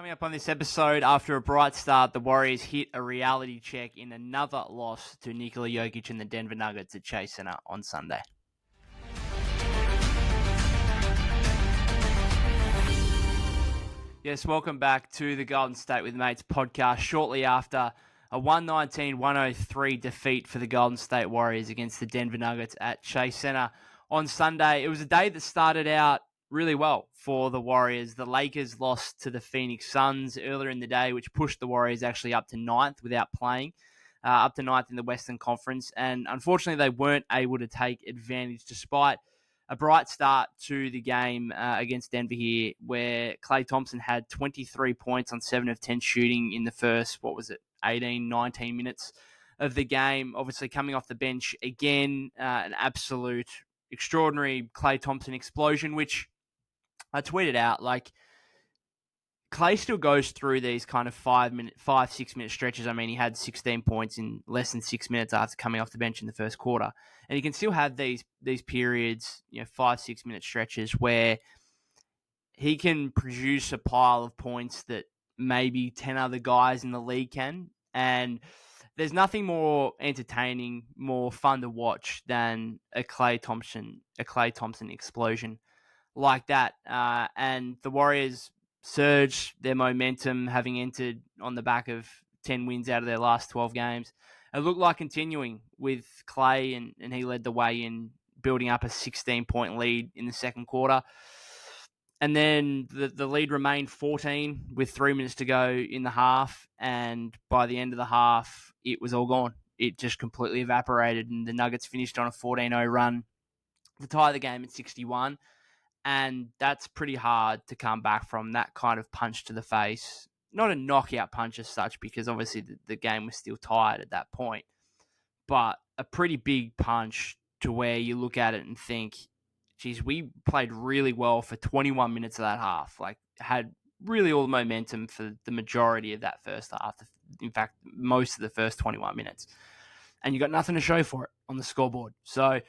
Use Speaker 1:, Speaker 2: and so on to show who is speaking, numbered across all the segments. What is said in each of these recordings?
Speaker 1: Coming up on this episode, after a bright start, the Warriors hit a reality check in another loss to Nikola Jokic and the Denver Nuggets at Chase Center on Sunday. Yes, welcome back to the Golden State with Mates podcast shortly after a 119-103 defeat for the Golden State Warriors against the Denver Nuggets at Chase Center on Sunday. It was a day that started out really well for the Warriors. The Lakers lost to the Phoenix Suns earlier in the day, which pushed the Warriors actually up to ninth without playing, up to ninth in the Western Conference. And unfortunately, they weren't able to take advantage despite a bright start to the game against Denver here, where Klay Thompson had 23 points on 7 of 10 shooting in the first, 18, 19 minutes of the game. Obviously, coming off the bench again, an absolute extraordinary Klay Thompson explosion, which I tweeted out, like, Klay still goes through these kind of 6 minute stretches. I mean, he had 16 points in less than 6 minutes after coming off the bench in the first quarter. And he can still have these periods, 5-6 minute stretches where he can produce a pile of points that maybe 10 other guys in the league can. And there's nothing more entertaining, more fun to watch than a Klay Thompson explosion like that. And the Warriors surged their momentum, having entered on the back of 10 wins out of their last 12 games. It looked like continuing with Klay, and he led the way in building up a 16-point lead in the second quarter. And then the lead remained 14 with 3 minutes to go in the half. And by the end of the half, it was all gone. It just completely evaporated, and the Nuggets finished on a 14-0 run to tie the game at 61. And that's pretty hard to come back from, that kind of punch to the face. Not a knockout punch as such, because obviously the game was still tied at that point. But a pretty big punch to where you look at it and think, geez, we played really well for 21 minutes of that half. Like, had really all the momentum for the majority of that first half. In fact, most of the first 21 minutes. And you got nothing to show for it on the scoreboard. So,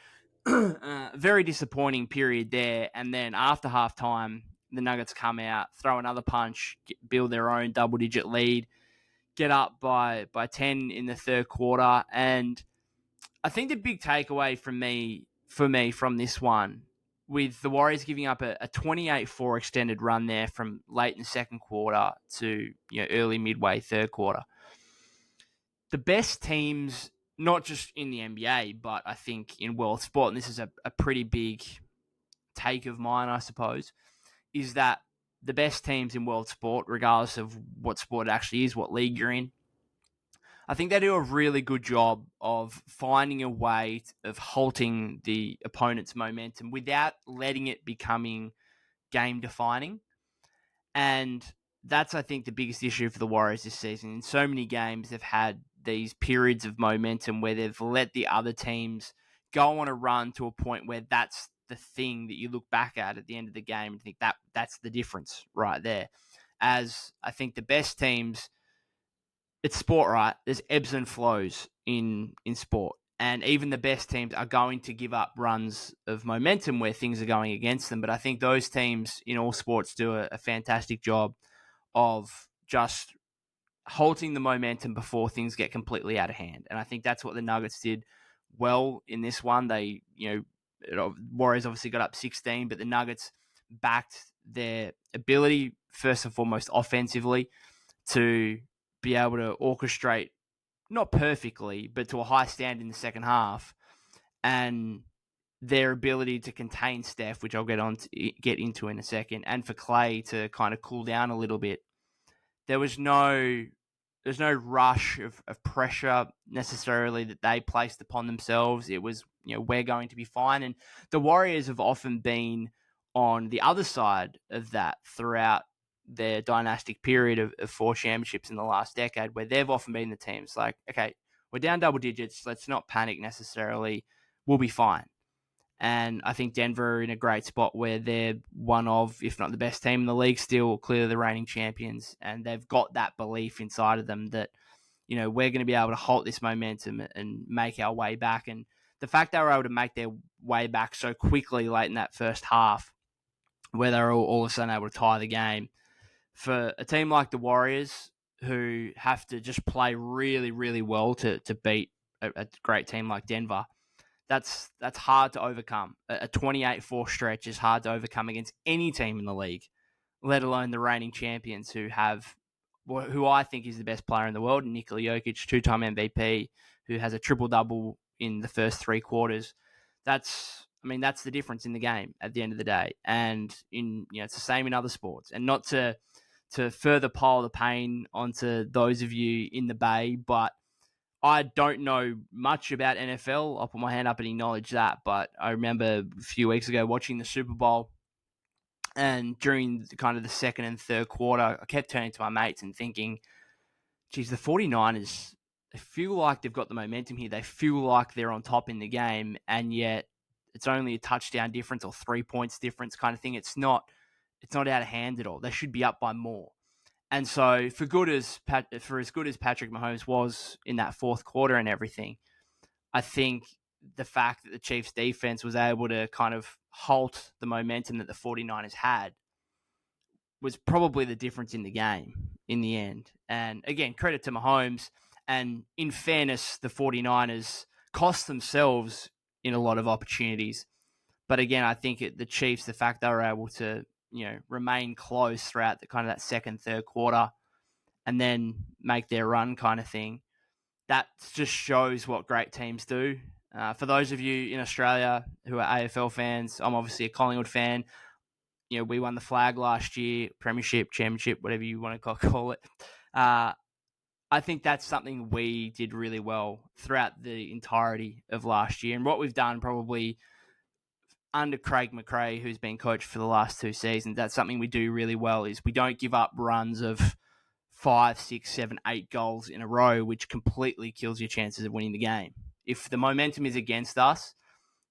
Speaker 1: very disappointing period there. And then after halftime, the Nuggets come out, throw another punch, build their own double-digit lead, get up by 10 in the third quarter. And I think the big takeaway for me from this one, with the Warriors giving up a 28-4 extended run there from late in the second quarter to early midway third quarter. The best teams, not just in the NBA, but I think in world sport, and this is a pretty big take of mine, I suppose, is that the best teams in world sport, regardless of what sport it actually is, what league you're in, I think they do a really good job of finding a way of halting the opponent's momentum without letting it becoming game-defining. And that's, I think, the biggest issue for the Warriors this season. In so many games, they've had these periods of momentum where they've let the other teams go on a run to a point where that's the thing that you look back at the end of the game and think that's the difference right there. As I think the best teams, it's sport, right? There's ebbs and flows in sport. And even the best teams are going to give up runs of momentum where things are going against them. But I think those teams in all sports do a fantastic job of just halting the momentum before things get completely out of hand. And I think that's what the Nuggets did well in this one. They, Warriors obviously got up 16, but the Nuggets backed their ability, first and foremost offensively, to be able to orchestrate, not perfectly, but to a high standard in the second half, and their ability to contain Steph, which I'll get into in a second, and for Klay to kind of cool down a little bit. There's no rush of pressure necessarily that they placed upon themselves. It was, we're going to be fine. And the Warriors have often been on the other side of that throughout their dynastic period of 4 championships in the last decade, where they've often been the teams like, okay, we're down double digits. Let's not panic necessarily. We'll be fine. And I think Denver are in a great spot where they're one of, if not the best team in the league, still clearly the reigning champions. And they've got that belief inside of them that, we're going to be able to halt this momentum and make our way back. And the fact they were able to make their way back so quickly late in that first half, where they were all of a sudden able to tie the game, for a team like the Warriors, who have to just play really, really well to beat a great team like Denver, that's hard to overcome. A 28-4 stretch is hard to overcome against any team in the league, let alone the reigning champions who I think is the best player in the world, Nikola Jokic, two-time MVP, who has a triple-double in the first three quarters. That's the difference in the game at the end of the day. And it's the same in other sports. And not to further pile the pain onto those of you in the Bay, but I don't know much about NFL. I'll put my hand up and acknowledge that. But I remember a few weeks ago watching the Super Bowl, and during kind of the second and third quarter, I kept turning to my mates and thinking, geez, the 49ers, they feel like they've got the momentum here. They feel like they're on top in the game, and yet it's only a touchdown difference or 3 points difference kind of thing. It's not out of hand at all. They should be up by more. And so for as good as Patrick Mahomes was in that fourth quarter and everything, I think the fact that the Chiefs defense was able to kind of halt the momentum that the 49ers had was probably the difference in the game in the end. And again, credit to Mahomes. And in fairness, the 49ers cost themselves in a lot of opportunities. But again, I think the Chiefs, the fact they were able to, remain close throughout the kind of that second, third quarter and then make their run kind of thing, that just shows what great teams do. For those of you in Australia who are AFL fans, I'm obviously a Collingwood fan. We won the flag last year, premiership, championship, whatever you want to call it. I think that's something we did really well throughout the entirety of last year. And what we've done probably under Craig McRae, who's been coach for the last two seasons, that's something we do really well, is we don't give up runs of 5, 6, 7, 8 goals in a row, which completely kills your chances of winning the game. If the momentum is against us,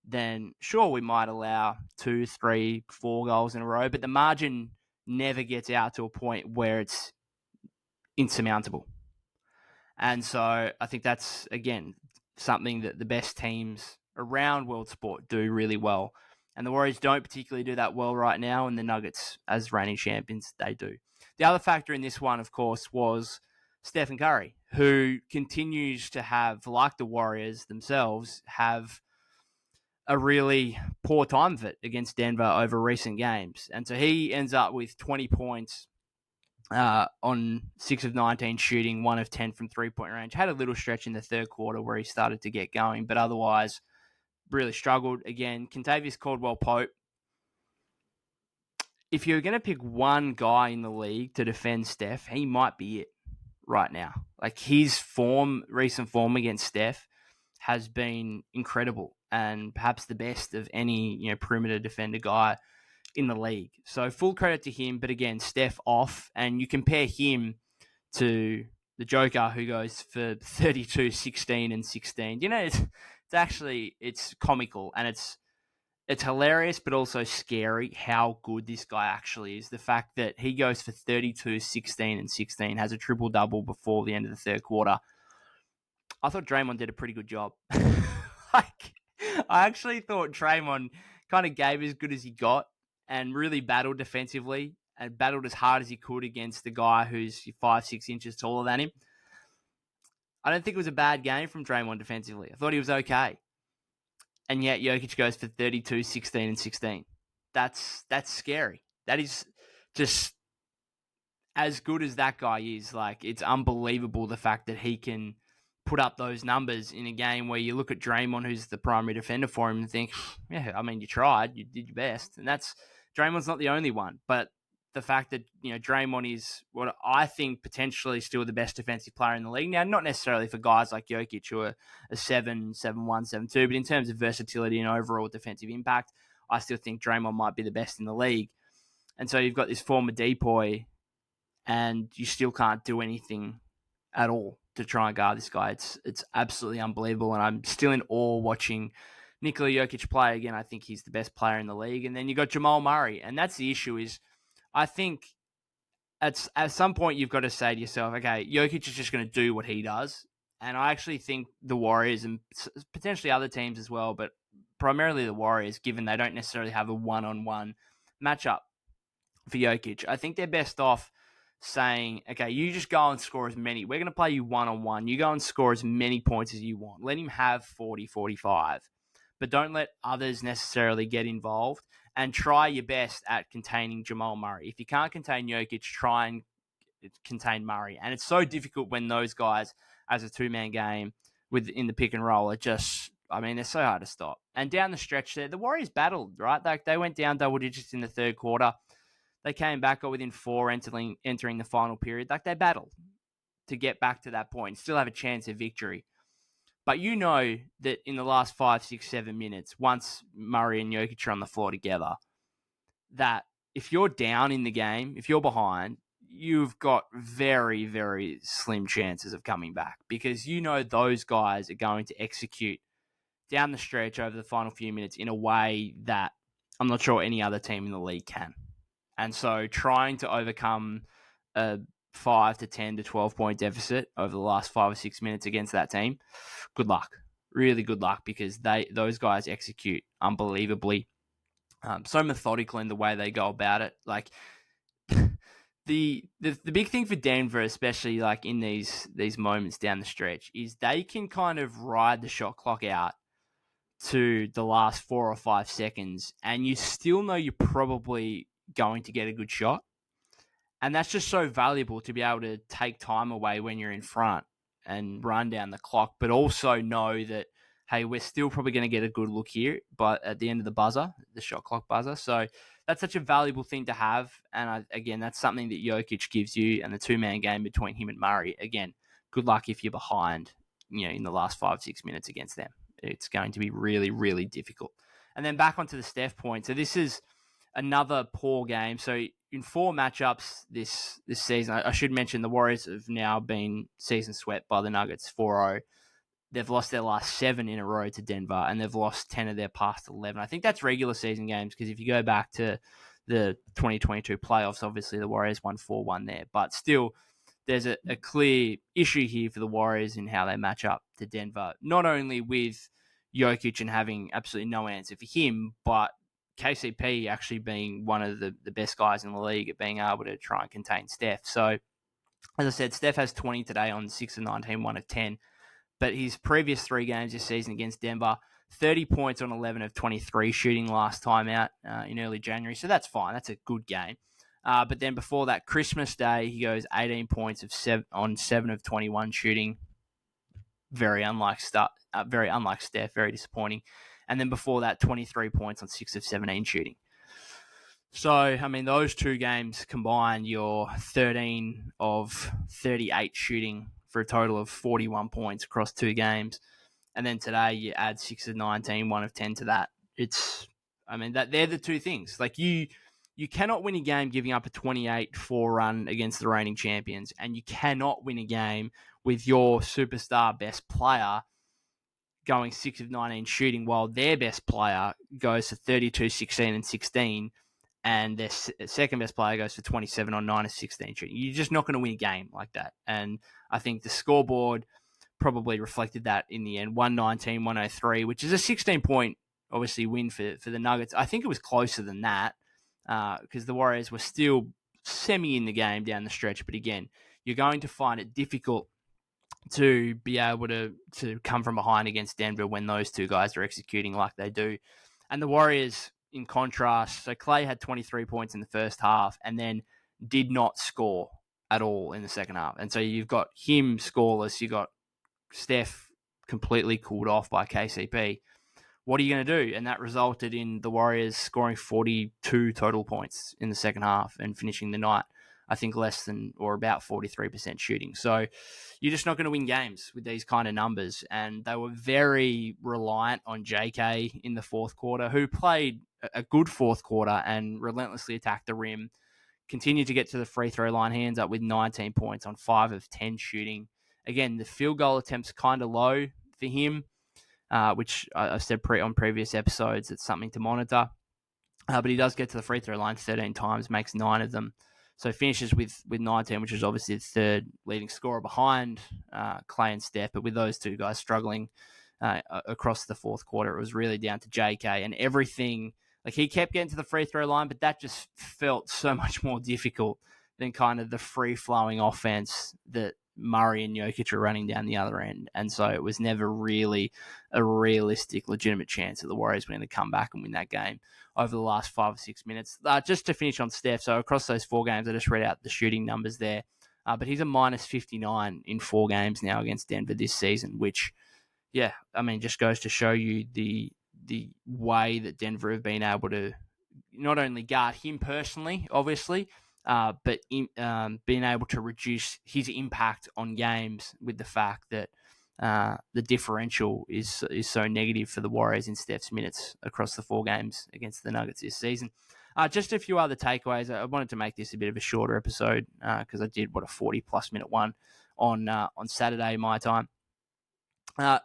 Speaker 1: then sure, we might allow 2, 3, 4 goals in a row, but the margin never gets out to a point where it's insurmountable. And so I think that's, again, something that the best teams around world sport do really well. And the Warriors don't particularly do that well right now, and the Nuggets, as reigning champions, they do. The other factor in this one, of course, was Stephen Curry, who continues to have, like the Warriors themselves, have a really poor time of it against Denver over recent games. And so he ends up with 20 points on 6 of 19 shooting, 1 of 10 from three-point range. Had a little stretch in the third quarter where he started to get going, but otherwise really struggled. Again, Kentavious Caldwell-Pope, if you're going to pick one guy in the league to defend Steph, he might be it right now. Like, his recent form against Steph has been incredible and perhaps the best of any, perimeter defender guy in the league. So full credit to him. But again, Steph off, and you compare him to the Joker, who goes for 32, 16, and 16. It's comical, and it's hilarious, but also scary how good this guy actually is. The fact that he goes for 32, 16, and 16, has a triple-double before the end of the third quarter. I thought Draymond did a pretty good job. I actually thought Draymond kind of gave as good as he got and really battled defensively and battled as hard as he could against the guy who's 5, 6 inches taller than him. I don't think it was a bad game from Draymond defensively. I thought he was okay. And yet Jokic goes for 32, 16, and 16. That's scary. That is just, as good as that guy is, like, it's unbelievable the fact that he can put up those numbers in a game where you look at Draymond, who's the primary defender for him, and think, yeah, I mean, you tried, you did your best. And Draymond's not the only one, but the fact that, Draymond is what I think potentially still the best defensive player in the league. Now, not necessarily for guys like Jokic who are a 7, 7-1, 7-2, but in terms of versatility and overall defensive impact, I still think Draymond might be the best in the league. And so you've got this former depoy, and you still can't do anything at all to try and guard this guy. It's absolutely unbelievable, and I'm still in awe watching Nikola Jokic play. Again, I think he's the best player in the league. And then you got Jamal Murray, and that's the issue is, I think at some point you've got to say to yourself, okay, Jokic is just going to do what he does. And I actually think the Warriors, and potentially other teams as well, but primarily the Warriors, given they don't necessarily have a one-on-one matchup for Jokic, I think they're best off saying, okay, you just go and score as many. We're going to play you one-on-one. You go and score as many points as you want. Let him have 40, 45. But don't let others necessarily get involved, and try your best at containing Jamal Murray. If you can't contain Jokic, try and contain Murray. And it's so difficult when those guys, as a two-man game in the pick and roll, are just, they're so hard to stop. And down the stretch there, the Warriors battled, right? They went down double digits in the third quarter. They came back, got within 4 entering the final period. They battled to get back to that point, still have a chance of victory. But you know that in the last 5, 6, 7 minutes, once Murray and Jokic are on the floor together, that if you're down in the game, if you're behind, you've got very, very slim chances of coming back, because you know those guys are going to execute down the stretch over the final few minutes in a way that I'm not sure any other team in the league can. And so trying to overcome a 5 to 10 to 12 point deficit over the last 5 or 6 minutes against that team, good luck. Really good luck, because those guys execute unbelievably. So methodical in the way they go about it. Like the big thing for Denver, especially like in these moments down the stretch, is they can kind of ride the shot clock out to the last 4 or 5 seconds, and you still know you're probably going to get a good shot. And that's just so valuable, to be able to take time away when you're in front and run down the clock, but also know that, hey, we're still probably going to get a good look here, but at the end of the buzzer, the shot clock buzzer. So that's such a valuable thing to have. And again, that's something that Jokic gives you, and the two-man game between him and Murray. Again, good luck if you're behind, in the last 5, 6 minutes against them. It's going to be really, really difficult. And then back onto the Steph point. So this is another poor game. So in 4 matchups this season, I should mention the Warriors have now been season swept by the Nuggets 4-0. They've lost their last 7 in a row to Denver, and they've lost 10 of their past 11. I think that's regular season games, because if you go back to the 2022 playoffs, obviously the Warriors won 4-1 there. But still, there's a clear issue here for the Warriors in how they match up to Denver, not only with Jokic and having absolutely no answer for him, but KCP actually being one of the best guys in the league at being able to try and contain Steph. So, as I said, Steph has 20 today on 6 of 19, 1 of 10. But his previous 3 games this season against Denver, 30 points on 11 of 23 shooting last time out in early January. So that's fine. That's a good game. But then before that, Christmas Day, he goes 18 points on 7 of 21 shooting. Very unlike Steph, very disappointing. And then before that, 23 points on 6 of 17 shooting. So, those 2 games combined, you're 13 of 38 shooting for a total of 41 points across 2 games. And then today you add 6 of 19, 1 of 10 to that. They're the 2 things. Like you cannot win a game giving up a 28-4 run against the reigning champions, and you cannot win a game with your superstar best player going 6 of 19 shooting while their best player goes for 32, 16, and 16, and their second best player goes for 27 on 9 of 16 shooting. You're just not going to win a game like that. And I think the scoreboard probably reflected that in the end. 119-103, which is a 16-point, obviously, win for the Nuggets. I think it was closer than that, because the Warriors were still semi in the game down the stretch. But again, you're going to find it difficult to be able to come from behind against Denver when those 2 guys are executing like they do. And the Warriors, in contrast, so Klay had 23 points in the first half and then did not score at all in the second half. And so you've got him scoreless. You've got Steph completely cooled off by KCP. What are you going to do? And that resulted in the Warriors scoring 42 total points in the second half and finishing the night, I think, less than or about 43% shooting. So you're just not going to win games with these kind of numbers. And they were very reliant on JK in the fourth quarter, who played a good fourth quarter and relentlessly attacked the rim, continued to get to the free throw line. He ends up with 19 points on 5 of 10 shooting. Again, the field goal attempts kind of low for him, which I've said on previous episodes, it's something to monitor. But he does get to the free throw line 13 times, makes 9 of them. So finishes with 19, which is obviously the third leading scorer behind Klay and Steph. But with those 2 guys struggling across the fourth quarter, it was really down to JK and everything. Like, he kept getting to the free throw line, but that just felt so much more difficult than kind of the free-flowing offense that Murray and Jokic are running down the other end. And so it was never really a realistic, legitimate chance that the Warriors were going to come back and win that game over the last 5 or 6 minutes. Just to finish on Steph, so across those 4 games, I just read out the shooting numbers there. But he's a minus 59 in 4 games now against Denver this season, which, yeah, I mean, just goes to show you the way that Denver have been able to not only guard him personally, obviously, but being able to reduce his impact on games with the fact that the differential is so negative for the Warriors in Steph's minutes across the 4 games against the Nuggets this season. Just a few other takeaways. I wanted to make this a bit of a shorter episode because I did, a 40-plus minute one on Saturday, my time. I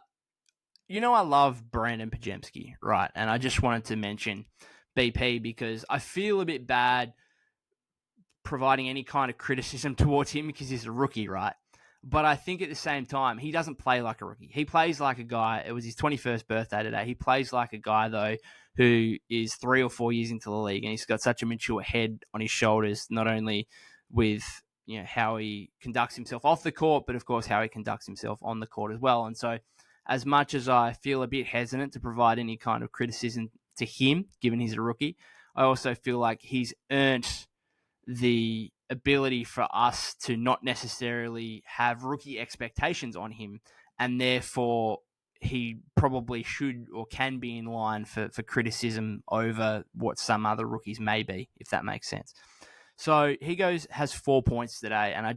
Speaker 1: love Brandon Pajemski, right? And I just wanted to mention BP because I feel a bit bad providing any kind of criticism towards him because he's a rookie, right? But I think at the same time, he doesn't play like a rookie. He plays like a guy. It was his 21st birthday today. He plays like a guy, though, who is 3 or 4 years into the league, and he's got such a mature head on his shoulders, not only with how he conducts himself off the court, but of course how he conducts himself on the court as well. And so as much as I feel a bit hesitant to provide any kind of criticism to him, given he's a rookie, I also feel like he's earned the ability for us to not necessarily have rookie expectations on him, and therefore he probably should or can be in line for criticism over what some other rookies may be, if that makes sense. So he has 4 points today, and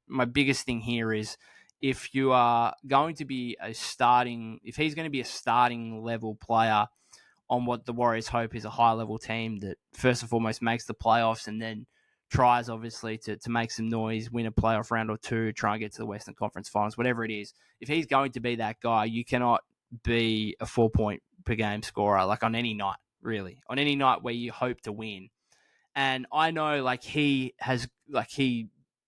Speaker 1: my biggest thing here is if you are going to be if he's going to be a starting level player on what the Warriors hope is a high level team that first and foremost makes the playoffs and then tries obviously to make some noise, win a playoff round or 2, try and get to the Western Conference Finals, whatever it is. If he's going to be that guy, you cannot be a 4-point per game scorer, like on any night, really. On any night where you hope to win. And I know he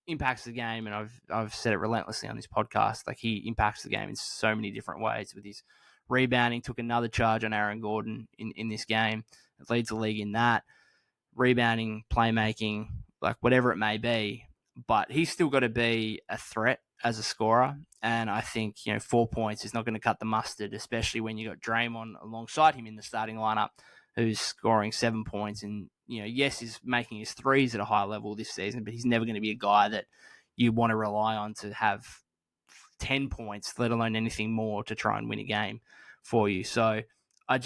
Speaker 1: impacts the game, and I've said it relentlessly on this podcast, he impacts the game in so many different ways with his rebounding, took another charge on Aaron Gordon in this game. It leads the league in that. Rebounding, playmaking, whatever it may be, but he's still got to be a threat as a scorer. And I think, 4 points is not going to cut the mustard, especially when you got Draymond alongside him in the starting lineup, who's scoring 7 points. And, yes, he's making his threes at a high level this season, but he's never going to be a guy that you want to rely on to have 10 points, let alone anything more to try and win a game for you. So I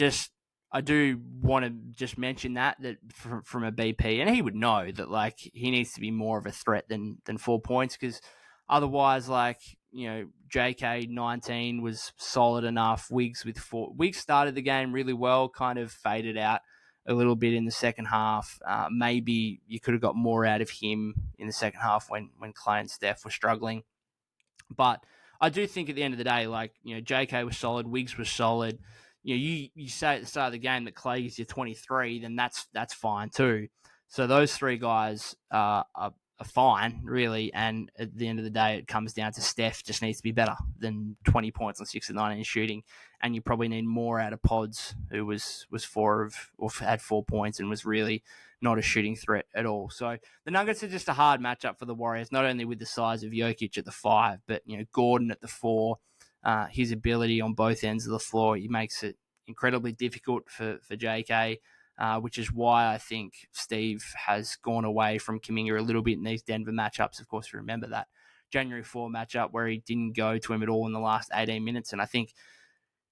Speaker 1: do want to just mention that from a BP, and he would know that he needs to be more of a threat than 4 points, because otherwise, JK 19 was solid enough. Wiggs with 4. Wiggs started the game really well, kind of faded out a little bit in the second half. Maybe you could have got more out of him in the second half when Klay and Steph were struggling. But I do think at the end of the day, JK was solid, Wiggs was solid. You say at the start of the game that Klay is your 23, then that's fine too. So those 3 guys are fine, really. And at the end of the day, it comes down to Steph just needs to be better than 20 points on 6 of 9 in shooting. And you probably need more out of Pods, who had 4 points and was really not a shooting threat at all. So the Nuggets are just a hard matchup for the Warriors, not only with the size of Jokic at the 5, but Gordon at the 4. His ability on both ends of the floor, he makes it incredibly difficult for JK, which is why I think Steve has gone away from Kuminga a little bit in these Denver matchups. Of course, remember that January 4 matchup where he didn't go to him at all in the last 18 minutes. And I think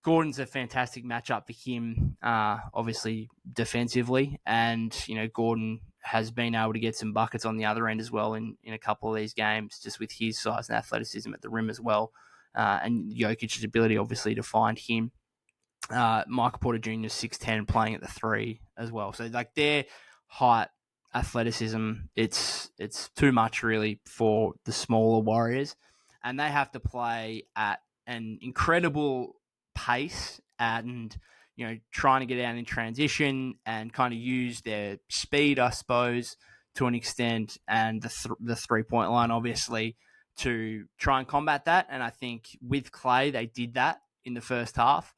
Speaker 1: Gordon's a fantastic matchup for him, obviously defensively. And, Gordon has been able to get some buckets on the other end as well in a couple of these games, just with his size and athleticism at the rim as well. And Jokic's ability, obviously, to find him. Michael Porter Jr. 6'10", playing at the 3 as well. So, their height, athleticism, it's too much, really, for the smaller Warriors. And they have to play at an incredible pace and, trying to get out in transition and kind of use their speed, I suppose, to an extent, and the 3-point line, obviously, to try and combat that. And I think with Klay, they did that in the first half.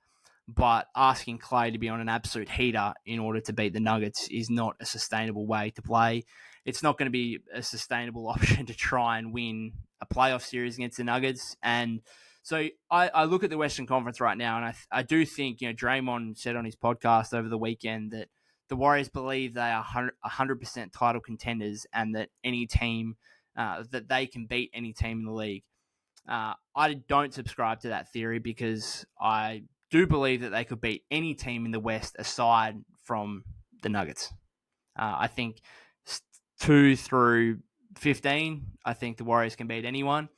Speaker 1: But asking Klay to be on an absolute heater in order to beat the Nuggets is not a sustainable way to play. it's not going to be a sustainable option to try and win a playoff series against the Nuggets. And so I look at the Western Conference right now, and I do think, Draymond said on his podcast over the weekend that the Warriors believe they are 100% title contenders and that any team, that they can beat any team in the league. I don't subscribe to that theory because I do believe that they could beat any team in the West aside from the Nuggets. I think 2 through 15, I think the Warriors can beat anyone,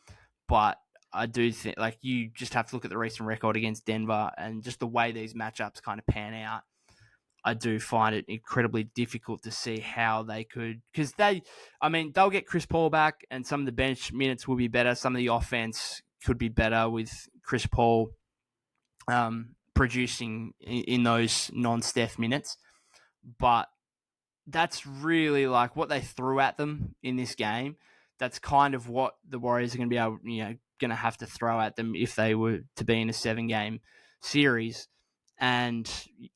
Speaker 1: but I do think, you just have to look at the recent record against Denver and just the way these matchups kind of pan out. I do find it incredibly difficult to see how they could, because they'll get Chris Paul back and some of the bench minutes will be better. Some of the offense could be better with Chris Paul producing in those non-Steph minutes. But that's really what they threw at them in this game. That's kind of what the Warriors are going to be able, going to have to throw at them if they were to be in a 7-game series. And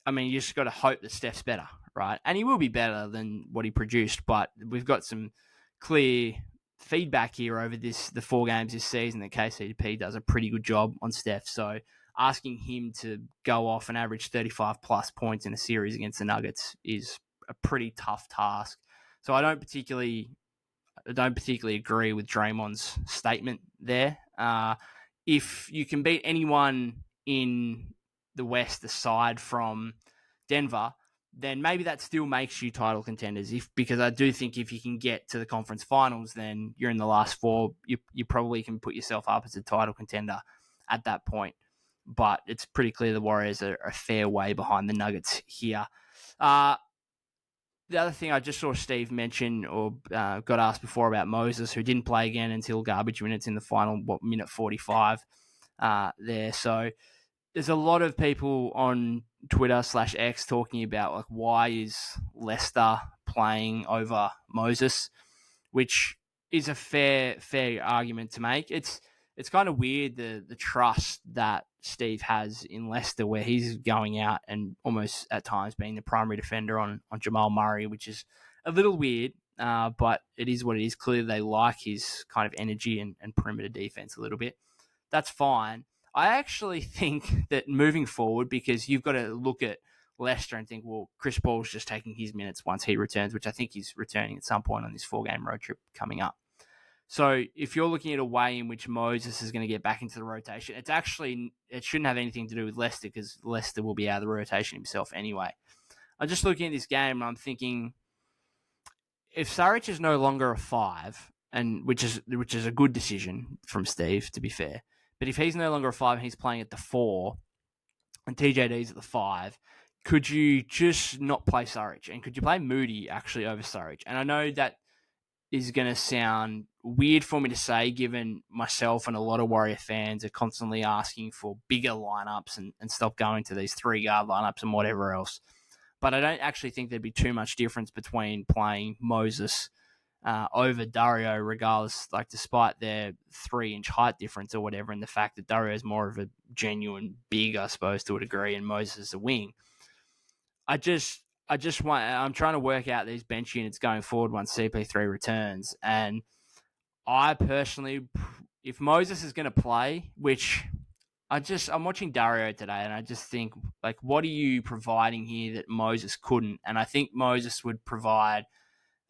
Speaker 1: you just got to hope that Steph's better, right? And he will be better than what he produced, but we've got some clear feedback here over the 4 games this season that KCP does a pretty good job on Steph. So asking him to go off and average 35 plus points in a series against the Nuggets is a pretty tough task. So I don't particularly agree with Draymond's statement there. If you can beat anyone in the West aside from Denver, then maybe that still makes you title contenders. Because I do think if you can get to the conference finals, then you're in the last 4. You probably can put yourself up as a title contender at that point. But it's pretty clear the Warriors are a fair way behind the Nuggets here. The other thing I just saw Steve mention or got asked before about Moses, who didn't play again until garbage minutes in the final, minute 45 there. So there's a lot of people on Twitter /X talking about why is Leicester playing over Moses, which is a fair argument to make. It's kind of weird the trust that Steve has in Leicester, where he's going out and almost at times being the primary defender on Jamal Murray, which is a little weird, but it is what it is. Clearly they like his kind of energy and perimeter defense a little bit. That's fine. I actually think that moving forward, because you've got to look at Leicester and think, well, Chris Paul's just taking his minutes once he returns, which I think he's returning at some point on this 4-game road trip coming up. So if you're looking at a way in which Moses is going to get back into the rotation, it shouldn't have anything to do with Leicester, because Leicester will be out of the rotation himself anyway. I'm just looking at this game and I'm thinking, if Saric is no longer a 5, and which is a good decision from Steve, to be fair, but if he's no longer a 5 and he's playing at the 4 and TJD's at the 5, could you just not play Saric? And could you play Moody actually over Saric? And I know that is going to sound weird for me to say, given myself and a lot of Warrior fans are constantly asking for bigger lineups and stop going to these 3-guard lineups and whatever else. But I don't actually think there'd be too much difference between playing Moses over Dario, regardless, despite their 3-inch height difference or whatever, and the fact that Dario is more of a genuine big, I suppose, to a degree, and Moses is a wing. I'm trying to work out these bench units going forward once CP3 returns. And I personally, if Moses is going to play, which I'm watching Dario today and I just think, what are you providing here that Moses couldn't? And I think Moses would provide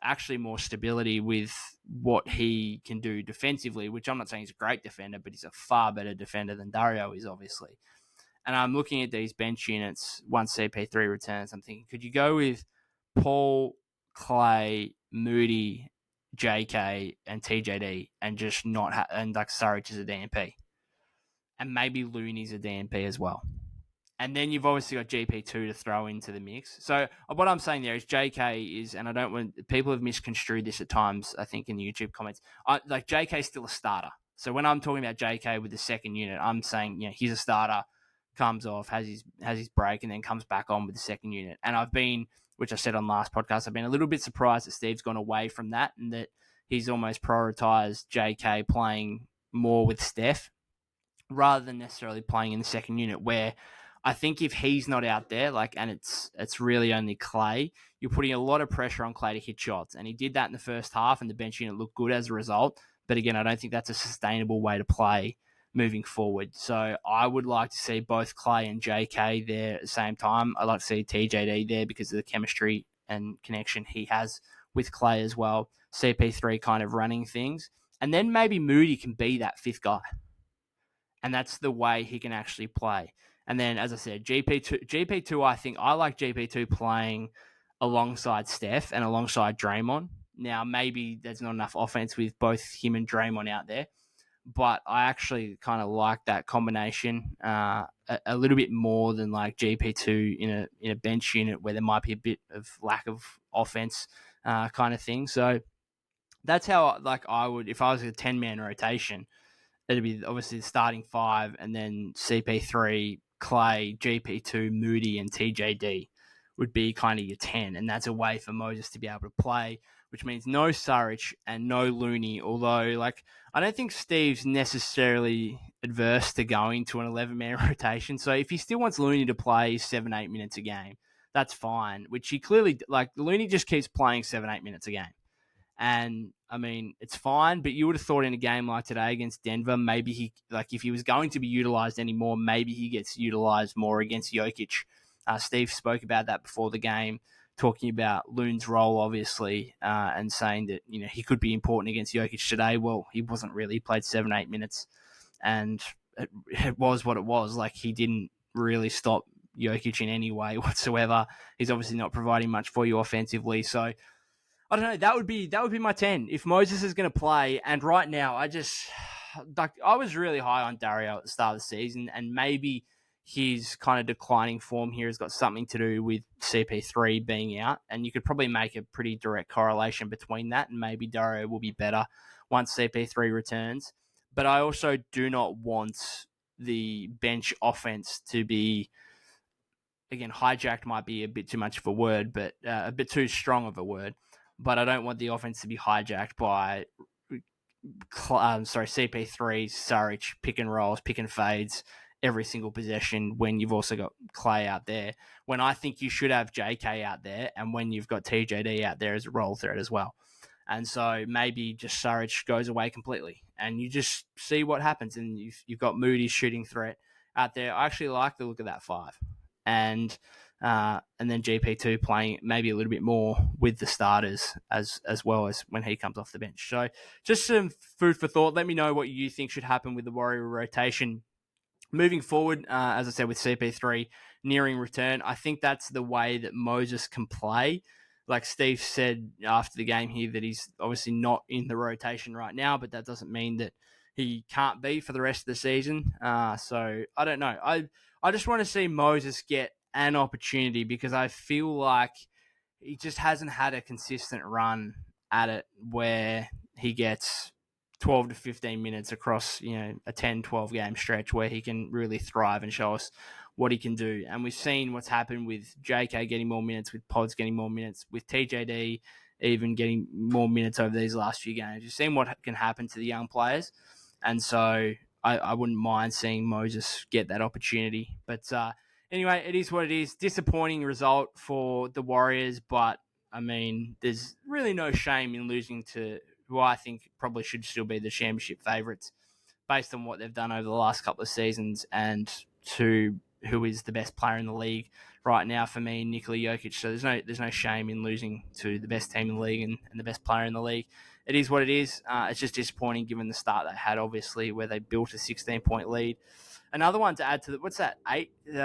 Speaker 1: actually more stability with what he can do defensively, which I'm not saying he's a great defender, but he's a far better defender than Dario is, obviously. And I'm looking at these bench units once CP3 returns. I'm thinking, could you go with Paul, Klay, Moody, JK, and TJD, and just not and Saric is a DNP, and maybe Looney's a DNP as well. And then you've obviously got GP2 to throw into the mix. So what I'm saying there is JK is, and I don't want, people have misconstrued this at times, I think, in the YouTube comments. JK is still a starter. So when I'm talking about JK with the second unit, I'm saying, he's a starter, comes off, has his break, and then comes back on with the second unit. And I've been, which I said on last podcast, I've been a little bit surprised that Steve's gone away from that and that he's almost prioritized JK playing more with Steph rather than necessarily playing in the second unit, where I think if he's not out there, and it's really only Klay, you're putting a lot of pressure on Klay to hit shots. And he did that in the first half, and the bench unit looked good as a result. But again, I don't think that's a sustainable way to play moving forward. So I would like to see both Klay and JK there at the same time. I'd like to see TJD there because of the chemistry and connection he has with Klay as well. CP3 kind of running things. And then maybe Moody can be that fifth guy. And that's the way he can actually play. And then, as I said, GP2, I think I like GP2 playing alongside Steph and alongside Draymond. Now, maybe there's not enough offense with both him and Draymond out there, but I actually kind of like that combination a little bit more than like GP2 in a bench unit where there might be a bit of lack of offense kind of thing. So that's how I would, if I was a 10-man rotation, it'd be obviously the starting five and then CP3, Klay, GP2, Moody, and TJD would be kind of your 10. And that's a way for Moses to be able to play, which means no Saric and no Looney. Although, I don't think Steve's necessarily adverse to going to an 11-man rotation. So if he still wants Looney to play 7-8 minutes a game, that's fine, which he clearly, Looney just keeps playing 7-8 minutes a game. And I mean, it's fine, but you would have thought in a game like today against Denver, maybe he, if he was going to be utilized anymore, maybe he gets utilized more against Jokic. Steve spoke about that before the game, talking about Loon's role, obviously, and saying that, he could be important against Jokic today. Well, he wasn't really. He played 7-8 minutes, and it was what it was. He didn't really stop Jokic in any way whatsoever. He's obviously not providing much for you offensively, so I don't know. That would be my 10 if Moses is going to play. And right now, I was really high on Dario at the start of the season, and maybe his kind of declining form here has got something to do with CP3 being out. And you could probably make a pretty direct correlation between that, and maybe Dario will be better once CP3 returns. But I also do not want the bench offense to be, again, hijacked might be a bit too much of a word, but a bit too strong of a word. But I don't want the offense to be hijacked by, CP3, Saric, pick and rolls, pick and fades every single possession when you've also got Klay out there. When I think you should have JK out there, and when you've got TJD out there as a roll threat as well. And so maybe just Saric goes away completely, and you just see what happens. And you've got Moody's shooting threat out there. I actually like the look of that five. And then GP2 playing maybe a little bit more with the starters as well as when he comes off the bench. So just some food for thought. Let me know what you think should happen with the Warrior rotation moving forward. As I said, with CP3 nearing return, I think that's the way that Moses can play. Like Steve said after the game here, that he's obviously not in the rotation right now, but that doesn't mean that he can't be for the rest of the season. So I don't know. I just want to see Moses get an opportunity, because I feel like he just hasn't had a consistent run at it where he gets 12 to 15 minutes across, a 10, 12 game stretch where he can really thrive and show us what he can do. And we've seen what's happened with JK getting more minutes, with Pods getting more minutes, with TJD even getting more minutes over these last few games. You've seen what can happen to the young players. And so I wouldn't mind seeing Moses get that opportunity. But anyway, it is what it is. Disappointing result for the Warriors, but I mean, there's really no shame in losing to who I think probably should still be the championship favourites based on what they've done over the last couple of seasons, and to who is the best player in the league right now for me, Nikola Jokic. So there's no shame in losing to the best team in the league and the best player in the league. It is what it is. It's just disappointing given the start they had, obviously, where they built a 16-point lead. Another one to add to what's that?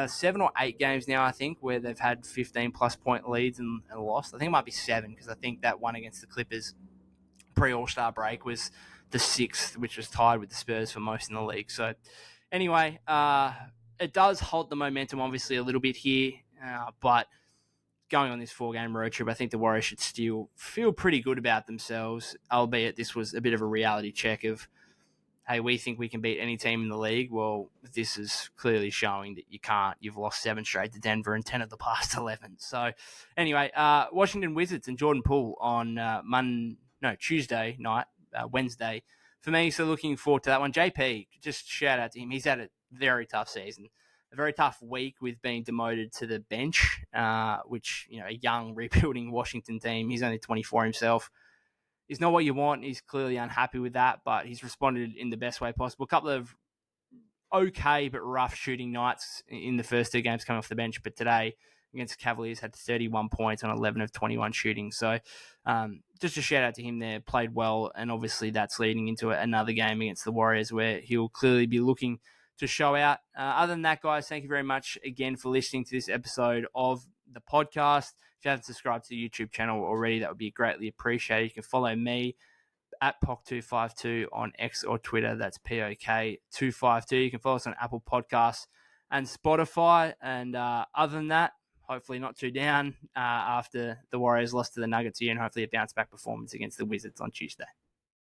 Speaker 1: 7 or 8 games now, I think, where they've had 15-plus point leads and lost. I think it might be 7, because I think that one against the Clippers pre-All-Star break was the 6th, which was tied with the Spurs for most in the league. So anyway, it does halt the momentum, obviously, a little bit here, but going on this 4-game road trip, I think the Warriors should still feel pretty good about themselves, albeit this was a bit of a reality check of, hey, we think we can beat any team in the league. Well, this is clearly showing that you can't. You've lost 7 straight to Denver and 10 of the past 11. So anyway, Washington Wizards and Jordan Poole on Tuesday night, Wednesday for me. So looking forward to that one. JP, just shout out to him. He's had a very tough season. a very tough week with being demoted to the bench, which, a young rebuilding Washington team, he's only 24 himself, is not what you want. He's clearly unhappy with that, but he's responded in the best way possible. A couple of okay but rough shooting nights in the first two games coming off the bench, but today against the Cavaliers had 31 points on 11 of 21 shooting. So just a shout out to him there, played well, and obviously that's leading into another game against the Warriors where he'll clearly be looking to show out. Other than that, guys, thank you very much again for listening to this episode of the podcast. If you haven't subscribed to the YouTube channel already, that would be greatly appreciated. You can follow me at POK252 on X or Twitter. That's POK252. You can follow us on Apple Podcasts and Spotify. And other than that, hopefully not too down after the Warriors lost to the Nuggets here, and hopefully a bounce back performance against the Wizards on Tuesday.